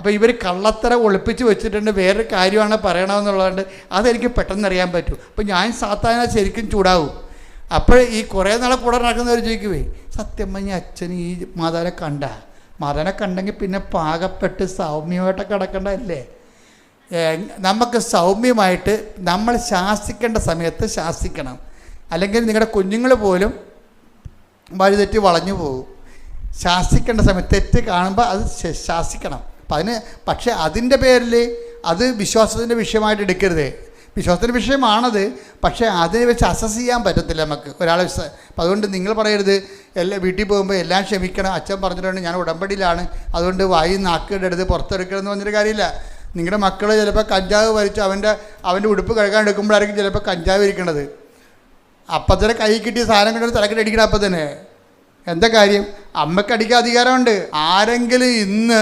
അപ്പോൾ ഇവർ കള്ളത്തരം ഒളിപ്പിച്ച് വെച്ചിട്ടുണ്ട്, വേറൊരു കാര്യമാണ് പറയണമെന്നുള്ളതുകൊണ്ട് അതെനിക്ക് പെട്ടെന്ന് അറിയാൻ പറ്റും. അപ്പോൾ ഞാൻ സാത്താന ശരിക്കും ചൂടാവും. അപ്പോൾ ഈ കുറേ നാളെ കൂടെ നടക്കുന്നവർ ചോദിക്കുവേ, സത്യം പറഞ്ഞ അച്ഛൻ ഈ മാതാവിനെ കണ്ടെങ്കിൽ പിന്നെ പാകപ്പെട്ട് സൗമ്യമായിട്ടൊക്കെ കിടക്കേണ്ടതല്ലേ? നമുക്ക് സൗമ്യമായിട്ട് നമ്മൾ ശാസിക്കേണ്ട സമയത്ത് ശാസിക്കണം. അല്ലെങ്കിൽ നിങ്ങളുടെ കുഞ്ഞുങ്ങൾ പോലും വഴിതെറ്റി വളഞ്ഞു പോകും. ശാസിക്കേണ്ട സമയത്ത് തെറ്റ് കാണുമ്പോൾ അത് ശാസിക്കണം. പക്ഷേ അതിൻ്റെ പേരിൽ അത് വിശ്വാസത്തിൻ്റെ വിഷയമായിട്ട് എടുക്കരുത്. വിശ്വാസത്തിൻ്റെ വിഷയമാണത്, പക്ഷേ അതിനെ വെച്ച് അസസ് ചെയ്യാൻ പറ്റത്തില്ല നമുക്ക് ഒരാളെ. അപ്പം അതുകൊണ്ട് നിങ്ങൾ പറയരുത് വീട്ടിൽ പോകുമ്പോൾ എല്ലാം ക്ഷമിക്കണം, അച്ഛൻ പറഞ്ഞിട്ടുണ്ട് ഞാൻ ഉടമ്പടിയിലാണ്, അതുകൊണ്ട് വായി നാക്കിടരുത്, പുറത്തെടുക്കണമെന്ന് പറഞ്ഞൊരു കാര്യമില്ല. നിങ്ങളുടെ മക്കൾ ചിലപ്പോൾ കഞ്ചാവ് വലിച്ച് അവൻ്റെ ഉടുപ്പ് കഴുകാൻ എടുക്കുമ്പോഴായിരിക്കും ചിലപ്പോൾ കഞ്ചാവ് ഇരിക്കണത്. അപ്പം തന്നെ കൈ കിട്ടിയ സാധനം കൊണ്ടൊരു തലക്കെട്ട് അടിക്കണം. അപ്പം തന്നെ എന്താ കാര്യം? അമ്മയ്ക്ക് അടിക്കാൻ അധികാരമുണ്ട്. ആരെങ്കിലും ഇന്ന്